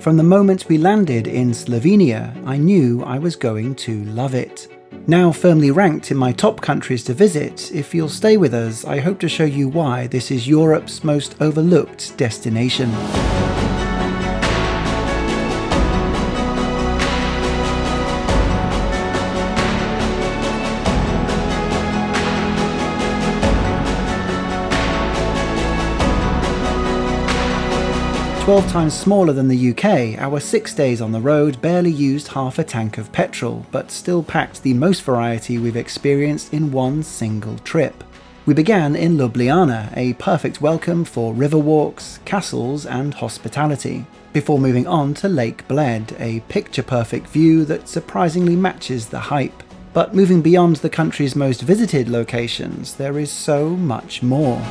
From the moment we landed in Slovenia, I knew I was going to love it. Now firmly ranked in my top countries to visit, if you'll stay with us, I hope to show you why this is Europe's most overlooked destination. 12 times smaller than the UK, our 6 days on the road barely used half a tank of petrol, but still packed the most variety we've experienced in one single trip. We began in Ljubljana, a perfect welcome for river walks, castles and hospitality, before moving on to Lake Bled, a picture-perfect view that surprisingly matches the hype. But moving beyond the country's most visited locations, there is so much more.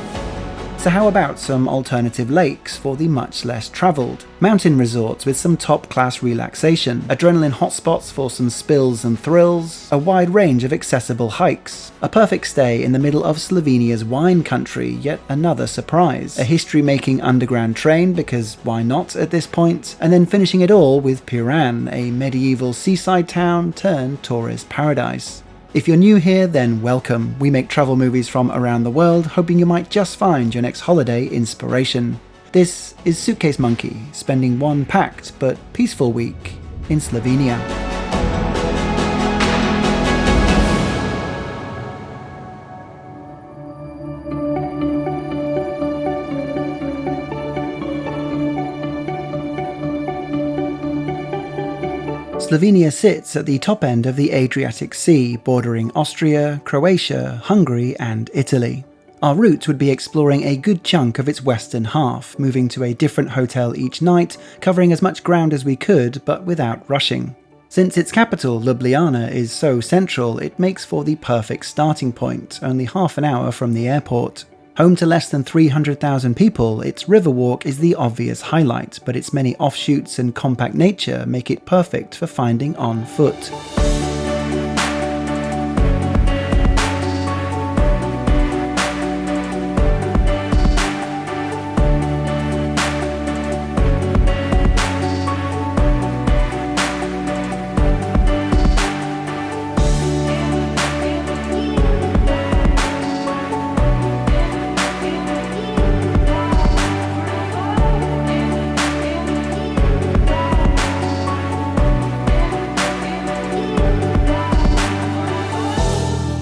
So how about some alternative lakes for the much less travelled? Mountain resorts with some top-class relaxation, adrenaline hotspots for some spills and thrills, a wide range of accessible hikes, a perfect stay in the middle of Slovenia's wine country, yet another surprise, a history-making underground train, because why not at this point, and then finishing it all with Piran, a medieval seaside town turned tourist paradise. If you're new here, then welcome. We make travel movies from around the world, hoping you might just find your next holiday inspiration. This is Suitcase Monkey, spending one packed but peaceful week in Slovenia. Slovenia sits at the top end of the Adriatic Sea, bordering Austria, Croatia, Hungary and Italy. Our route would be exploring a good chunk of its western half, moving to a different hotel each night, covering as much ground as we could, but without rushing. Since its capital, Ljubljana, is so central, it makes for the perfect starting point, only half an hour from the airport. Home to less than 300,000 people, its Riverwalk is the obvious highlight, but its many offshoots and compact nature make it perfect for finding on foot.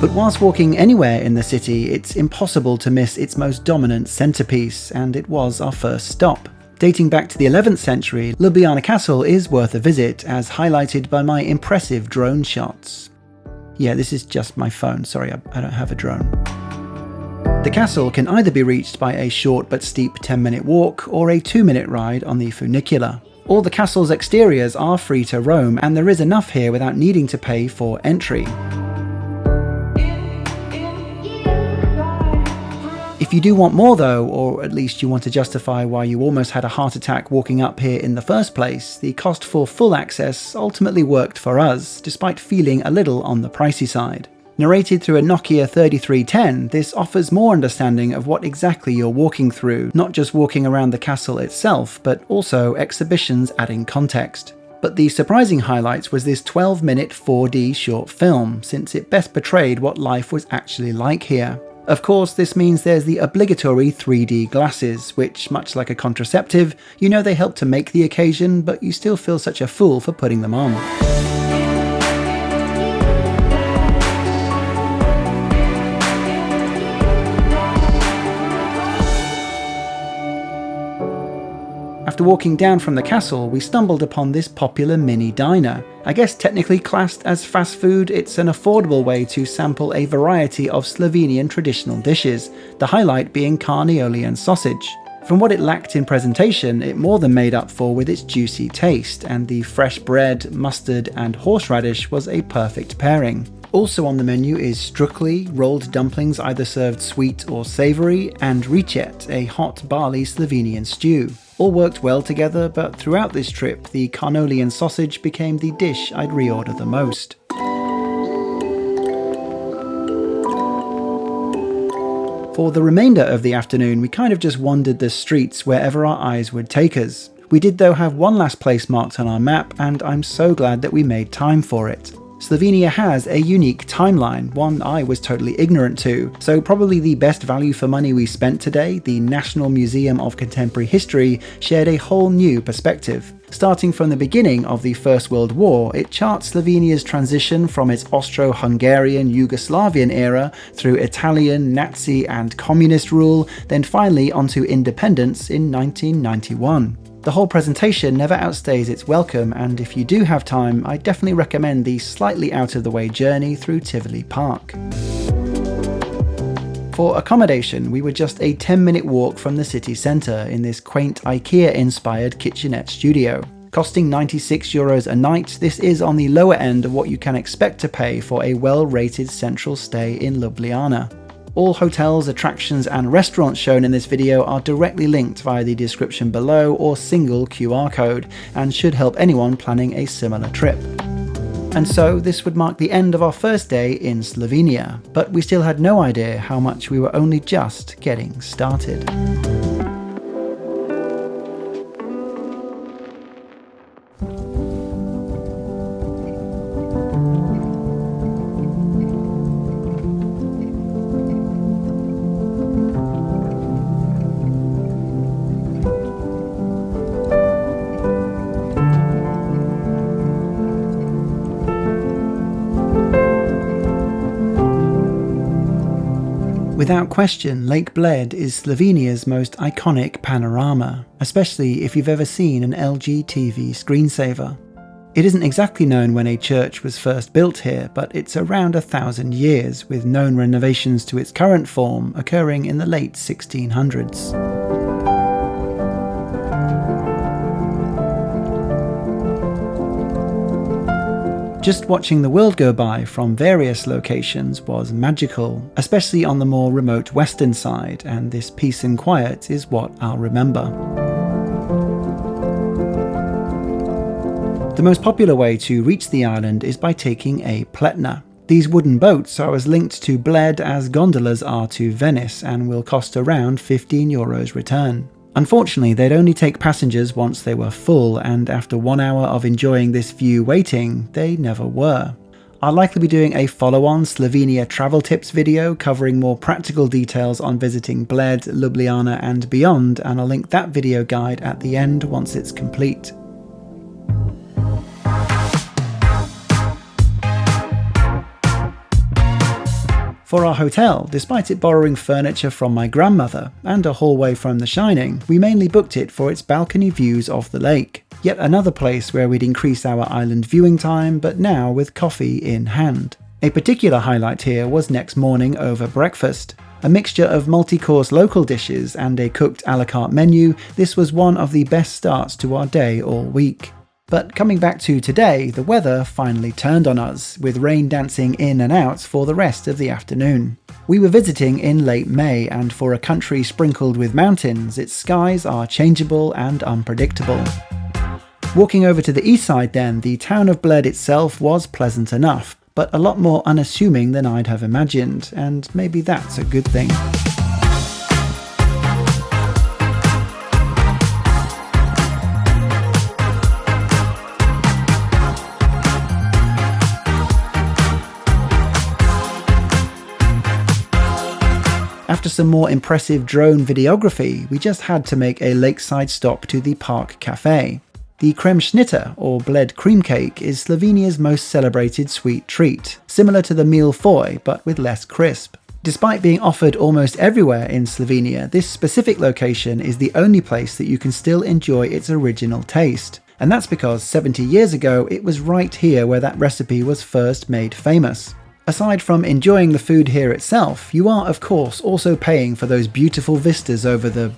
But whilst walking anywhere in the city, it's impossible to miss its most dominant centrepiece, and it was our first stop. Dating back to the 11th century, Ljubljana Castle is worth a visit, as highlighted by my impressive drone shots. Yeah, this is just my phone, sorry, I don't have a drone. The castle can either be reached by a short but steep 10-minute walk, or a 2-minute ride on the funicular. All the castle's exteriors are free to roam, and there is enough here without needing to pay for entry. If you do want more though, or at least you want to justify why you almost had a heart attack walking up here in the first place, the cost for full access ultimately worked for us, despite feeling a little on the pricey side. Narrated through a Nokia 3310, this offers more understanding of what exactly you're walking through, not just walking around the castle itself, but also exhibitions adding context. But the surprising highlight was this 12-minute 4D short film, since it best portrayed what life was actually like here. Of course, this means there's the obligatory 3D glasses, which, much like a contraceptive, you know they help to make the occasion, but you still feel such a fool for putting them on. After walking down from the castle, we stumbled upon this popular mini diner. I guess technically classed as fast food, it's an affordable way to sample a variety of Slovenian traditional dishes, the highlight being carnioli sausage. From what it lacked in presentation, it more than made up for with its juicy taste, and the fresh bread, mustard and horseradish was a perfect pairing. Also on the menu is strukli, rolled dumplings either served sweet or savoury, and ricet, a hot barley Slovenian stew. All worked well together, but throughout this trip, the carnioli sausage became the dish I'd reorder the most. For the remainder of the afternoon, we kind of just wandered the streets wherever our eyes would take us. We did though have one last place marked on our map, and I'm so glad that we made time for it. Slovenia has a unique timeline, one I was totally ignorant to, so probably the best value for money we spent today, the National Museum of Contemporary History, shared a whole new perspective. Starting from the beginning of the First World War, it charts Slovenia's transition from its Austro-Hungarian Yugoslavian era through Italian, Nazi and communist rule, then finally onto independence in 1991. The whole presentation never outstays its welcome, and if you do have time, I definitely recommend the slightly out-of-the-way journey through Tivoli Park. For accommodation, we were just a 10-minute walk from the city centre in this quaint IKEA-inspired kitchenette studio. Costing €96 a night, this is on the lower end of what you can expect to pay for a well-rated central stay in Ljubljana. All hotels, attractions and restaurants shown in this video are directly linked via the description below or single QR code, and should help anyone planning a similar trip. And so this would mark the end of our first day in Slovenia, but we still had no idea how much we were only just getting started. Without question, Lake Bled is Slovenia's most iconic panorama, especially if you've ever seen an LG TV screensaver. It isn't exactly known when a church was first built here, but it's around 1,000 years, with known renovations to its current form occurring in the late 1600s. Just watching the world go by from various locations was magical, especially on the more remote western side, and this peace and quiet is what I'll remember. The most popular way to reach the island is by taking a pletna. These wooden boats are as linked to Bled as gondolas are to Venice and will cost around €15 return. Unfortunately, they'd only take passengers once they were full, and after 1 hour of enjoying this view waiting, they never were. I'll likely be doing a follow-on Slovenia travel tips video covering more practical details on visiting Bled, Ljubljana and beyond, and I'll link that video guide at the end once it's complete. For our hotel, despite it borrowing furniture from my grandmother and a hallway from The Shining, we mainly booked it for its balcony views of the lake. Yet another place where we'd increase our island viewing time, but now with coffee in hand. A particular highlight here was next morning over breakfast. A mixture of multi-course local dishes and a cooked a la carte menu, this was one of the best starts to our day all week. But coming back to today, the weather finally turned on us, with rain dancing in and out for the rest of the afternoon. We were visiting in late May, and for a country sprinkled with mountains, its skies are changeable and unpredictable. Walking over to the east side then, the town of Bled itself was pleasant enough, but a lot more unassuming than I'd have imagined, and maybe that's a good thing. After some more impressive drone videography, we just had to make a lakeside stop to the Park Cafe. The creme schnitter, or Bled cream cake, is Slovenia's most celebrated sweet treat, similar to the meal foy, but with less crisp. Despite being offered almost everywhere in Slovenia, this specific location is the only place that you can still enjoy its original taste. And that's because 70 years ago, it was right here where that recipe was first made famous. Aside from enjoying the food here itself, you are of course also paying for those beautiful vistas over the...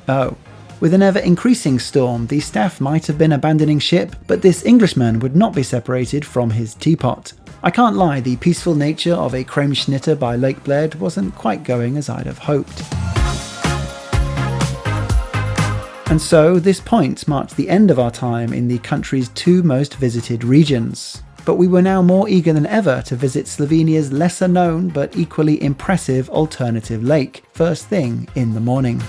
oh. With an ever-increasing storm, the staff might have been abandoning ship, but this Englishman would not be separated from his teapot. I can't lie, the peaceful nature of a creme schnitter by Lake Bled wasn't quite going as I'd have hoped. And so, this point marked the end of our time in the country's two most visited regions. But we were now more eager than ever to visit Slovenia's lesser known but equally impressive alternative lake, first thing in the morning.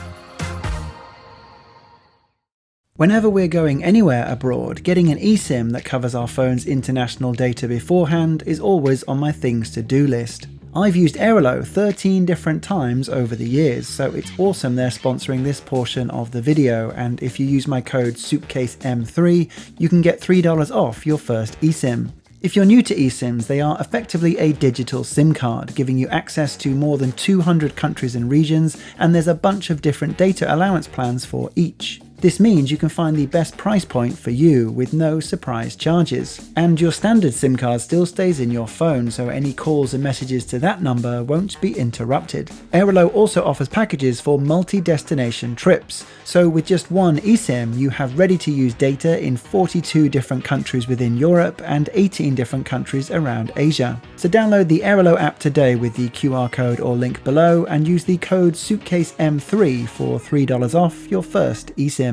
Whenever we're going anywhere abroad, getting an eSIM that covers our phone's international data beforehand is always on my things to do list. I've used Airalo 13 different times over the years, so it's awesome they're sponsoring this portion of the video, and if you use my code SUITCASEM3, you can get $3 off your first eSIM. If you're new to eSIMs, they are effectively a digital SIM card, giving you access to more than 200 countries and regions, and there's a bunch of different data allowance plans for each. This means you can find the best price point for you with no surprise charges. And your standard SIM card still stays in your phone, so any calls and messages to that number won't be interrupted. Airalo also offers packages for multi-destination trips. So with just one eSIM, you have ready-to-use data in 42 different countries within Europe and 18 different countries around Asia. So download the Airalo app today with the QR code or link below and use the code SUITCASEM3 for $3 off your first eSIM.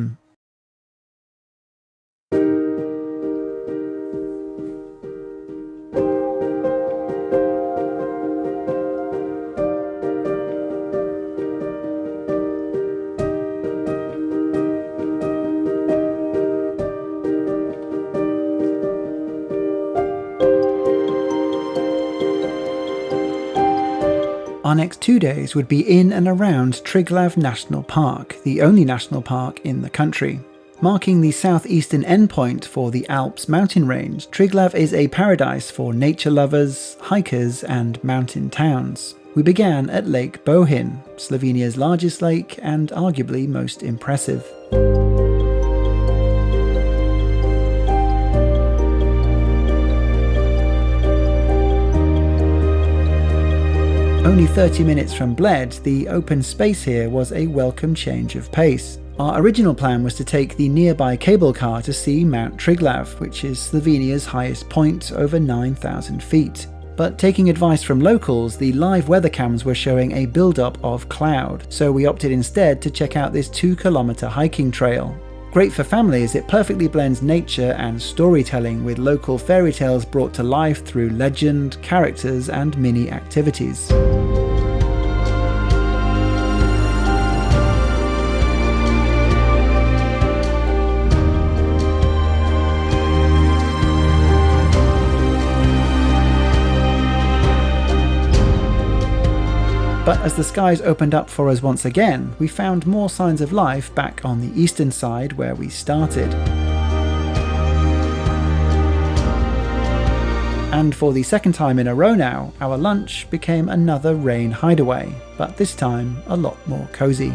Our next 2 days would be in and around Triglav National Park, the only national park in the country. Marking the southeastern endpoint for the Alps mountain range, Triglav is a paradise for nature lovers, hikers and mountain towns. We began at Lake Bohinj, Slovenia's largest lake and arguably most impressive. Only 30 minutes from Bled, the open space here was a welcome change of pace. Our original plan was to take the nearby cable car to see Mount Triglav, which is Slovenia's highest point, over 9,000 feet. But taking advice from locals, the live weather cams were showing a build-up of cloud, so we opted instead to check out this 2-kilometer hiking trail. Great for families, it perfectly blends nature and storytelling with local fairy tales brought to life through legend, characters and mini activities. But as the skies opened up for us once again, we found more signs of life back on the eastern side where we started. And for the second time in a row now, our lunch became another rain hideaway, but this time a lot more cozy.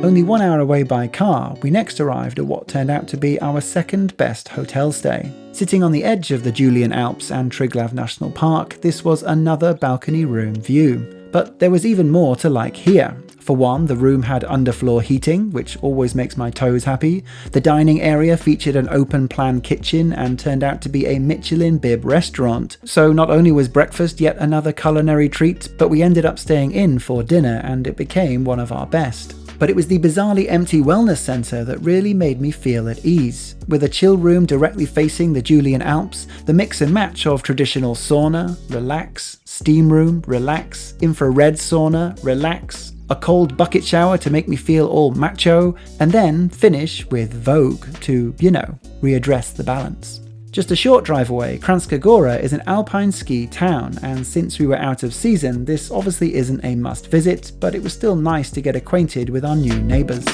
Only 1 hour away by car, we next arrived at what turned out to be our second best hotel stay. Sitting on the edge of the Julian Alps and Triglav National Park, this was another balcony room view. But there was even more to like here. For one, the room had underfloor heating, which always makes my toes happy. The dining area featured an open-plan kitchen and turned out to be a Michelin bib restaurant. So not only was breakfast yet another culinary treat, but we ended up staying in for dinner and it became one of our best. But it was the bizarrely empty wellness centre that really made me feel at ease. With a chill room directly facing the Julian Alps, the mix and match of traditional sauna, relax, steam room, relax, infrared sauna, relax, a cold bucket shower to make me feel all macho, and then finish with Vogue to, readdress the balance. Just a short drive away, Kranjska Gora is an alpine ski town, and since we were out of season, this obviously isn't a must visit, but it was still nice to get acquainted with our new neighbours.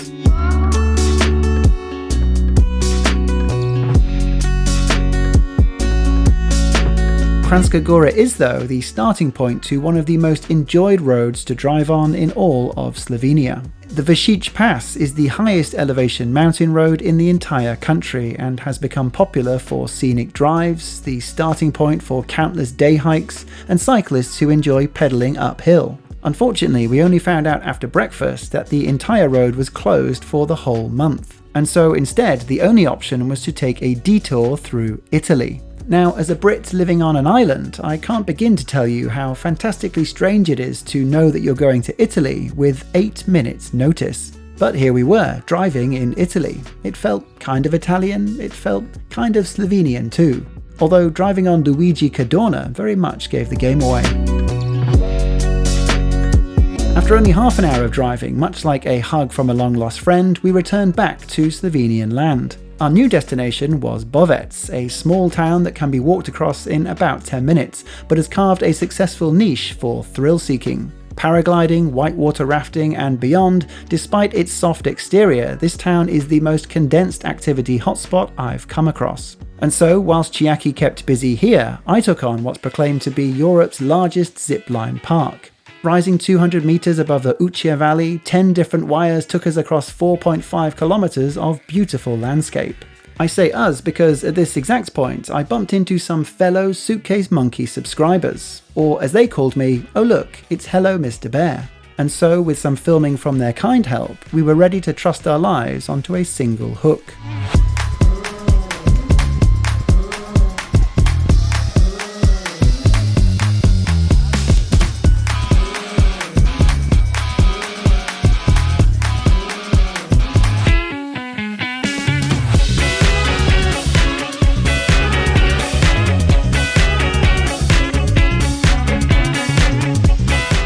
Kranjska Gora is, though, the starting point to one of the most enjoyed roads to drive on in all of Slovenia. The Všić Pass is the highest elevation mountain road in the entire country and has become popular for scenic drives, the starting point for countless day hikes, and cyclists who enjoy pedalling uphill. Unfortunately, we only found out after breakfast that the entire road was closed for the whole month, and so instead the only option was to take a detour through Italy. Now, as a Brit living on an island, I can't begin to tell you how fantastically strange it is to know that you're going to Italy with 8 minutes notice. But here we were, driving in Italy. It felt kind of Italian, it felt kind of Slovenian too. Although driving on Luigi Cadorna very much gave the game away. After only half an hour of driving, much like a hug from a long-lost friend, we returned back to Slovenian land. Our new destination was Bovec, a small town that can be walked across in about 10 minutes, but has carved a successful niche for thrill-seeking. Paragliding, whitewater rafting and beyond, despite its soft exterior, this town is the most condensed activity hotspot I've come across. And so, whilst Chiaki kept busy here, I took on what's proclaimed to be Europe's largest zipline park. Rising 200 metres above the Učija Valley, 10 different wires took us across 4.5 kilometres of beautiful landscape. I say us because at this exact point I bumped into some fellow Suitcase Monkey subscribers, or as they called me, oh look, it's hello Mr. Bear. And so, with some filming from their kind help, we were ready to trust our lives onto a single hook.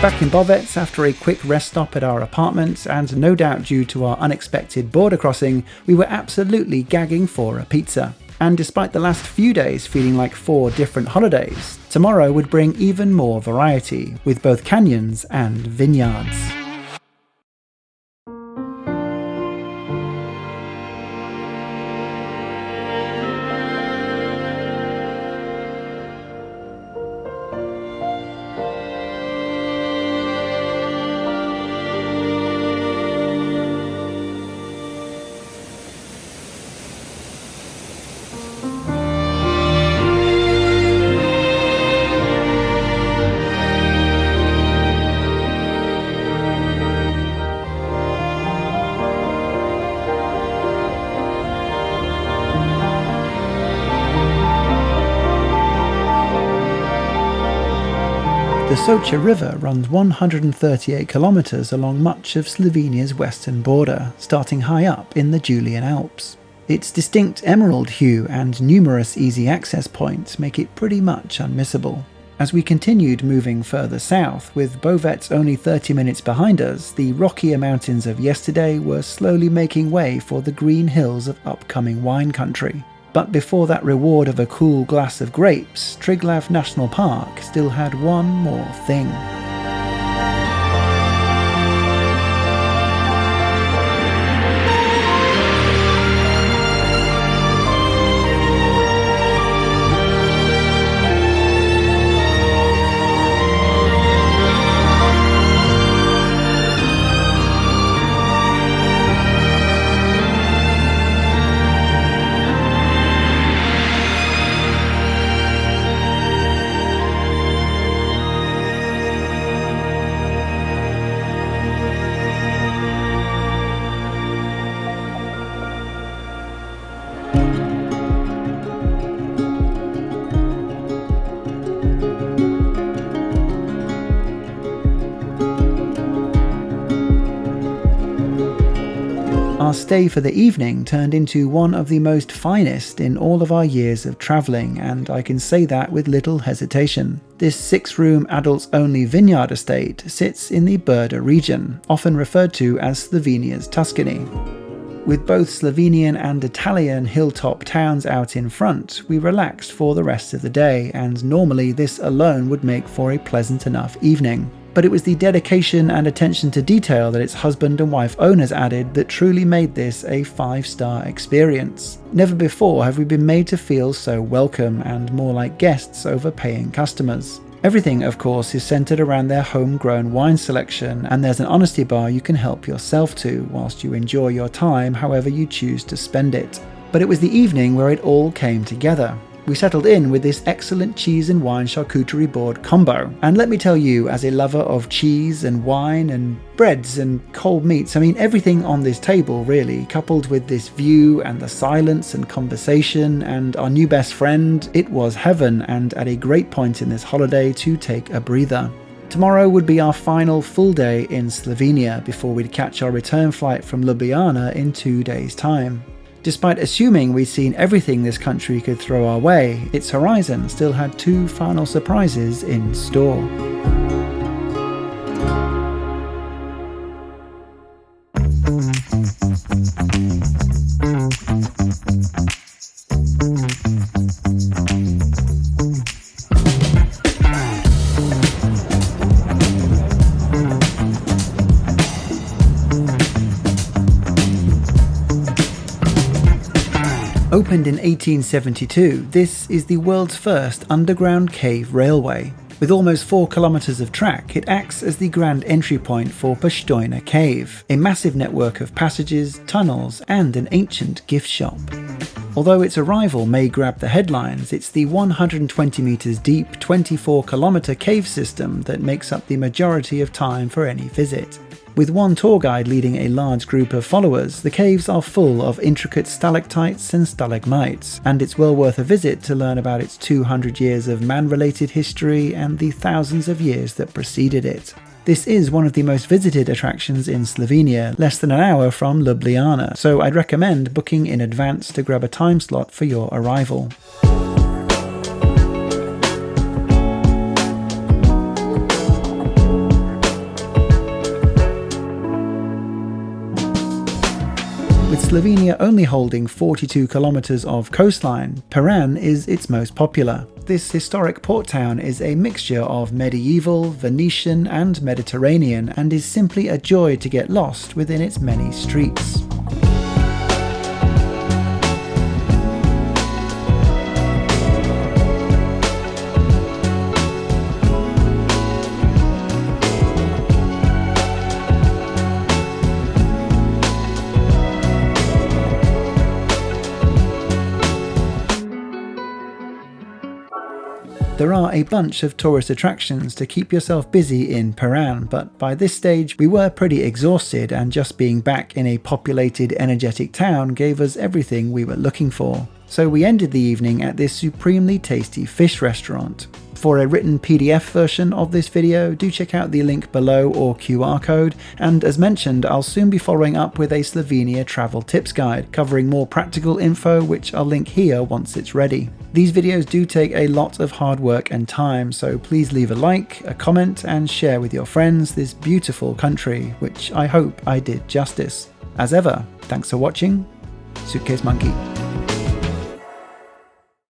Back in Bovec, after a quick rest stop at our apartment, and no doubt due to our unexpected border crossing, we were absolutely gagging for a pizza. And despite the last few days feeling like 4 different holidays, tomorrow would bring even more variety, with both canyons and vineyards. The Soca River runs 138 kilometres along much of Slovenia's western border, starting high up in the Julian Alps. Its distinct emerald hue and numerous easy access points make it pretty much unmissable. As we continued moving further south, with Bovec only 30 minutes behind us, the rockier mountains of yesterday were slowly making way for the green hills of upcoming wine country. But before that reward of a cool glass of grapes, Triglav National Park still had one more thing. Our stay for the evening turned into one of the most finest in all of our years of travelling, and I can say that with little hesitation. This 6-room adults-only vineyard estate sits in the Brda Region, often referred to as Slovenia's Tuscany. With both Slovenian and Italian hilltop towns out in front, we relaxed for the rest of the day, and normally this alone would make for a pleasant enough evening. But it was the dedication and attention to detail that its husband and wife owners added that truly made this a 5-star experience. Never before have we been made to feel so welcome and more like guests over paying customers. Everything, of course, is centered around their homegrown wine selection, and there's an honesty bar you can help yourself to whilst you enjoy your time however you choose to spend it. But it was the evening where it all came together. We settled in with this excellent cheese and wine charcuterie board combo. And let me tell you, as a lover of cheese and wine and breads and cold meats, I mean everything on this table really, coupled with this view and the silence and conversation and our new best friend, it was heaven, and at a great point in this holiday to take a breather. Tomorrow would be our final full day in Slovenia before we'd catch our return flight from Ljubljana in 2 days' time. Despite assuming we'd seen everything this country could throw our way, its horizon still had 2 final surprises in store. Opened in 1872, this is the world's first underground cave railway. With almost 4 kilometers of track, it acts as the grand entry point for Postojna Cave, a massive network of passages, tunnels, and an ancient gift shop. Although its arrival may grab the headlines, it's the 120 meters deep, 24-kilometer cave system that makes up the majority of time for any visit. With one tour guide leading a large group of followers, the caves are full of intricate stalactites and stalagmites, and it's well worth a visit to learn about its 200 years of man-related history and the thousands of years that preceded it. This is one of the most visited attractions in Slovenia, less than an hour from Ljubljana, so I'd recommend booking in advance to grab a time slot for your arrival. With Slovenia only holding 42 kilometers of coastline, Piran is its most popular. This historic port town is a mixture of medieval, Venetian and Mediterranean, and is simply a joy to get lost within its many streets. There are a bunch of tourist attractions to keep yourself busy in Piran, but by this stage we were pretty exhausted, and just being back in a populated, energetic town gave us everything we were looking for. So we ended the evening at this supremely tasty fish restaurant. For a written PDF version of this video, do check out the link below or QR code, and as mentioned, I'll soon be following up with a Slovenia travel tips guide, covering more practical info, which I'll link here once it's ready. These videos do take a lot of hard work and time, so please leave a like, a comment, and share with your friends this beautiful country, which I hope I did justice. As ever, thanks for watching. Suitcase Monkey.